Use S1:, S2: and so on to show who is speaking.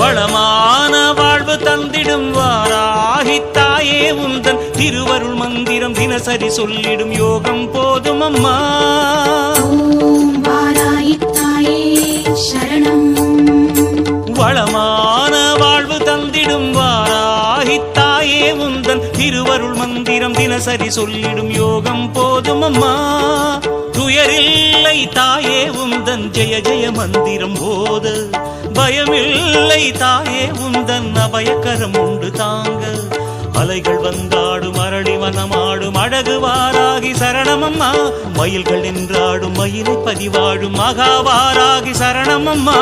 S1: வளமான வாழ்வு தந்திடும் வாராகித்தாயே உந்தன் திருவருள் மந்திரம் தினசரி சொல்லிடும் யோகம் போதும் அம்மா.
S2: வாராகித்தாயே சரணம்.
S1: வளமான வாழ்வு தந்திடும் வாராகித்தாயே உந்தன் திருவருள் மந்திரம் தினசரி சொல்லிடும் யோகம் போதும் அம்மா. துயரில்லை தாயே உந்தன் ஜெய ஜெய மந்திரம் போத, பயமில்லை தாயே உந்தன் அபயக்கரம் உண்டு தாங்க. அலைகள் வந்தாடும் அரளி வனமாடும் அழகு வாராகி சரணமம்மா. மயில்கள் நின்றாடும் மயிலை பதிவாடும் மகாவாராகி சரணமம்மா.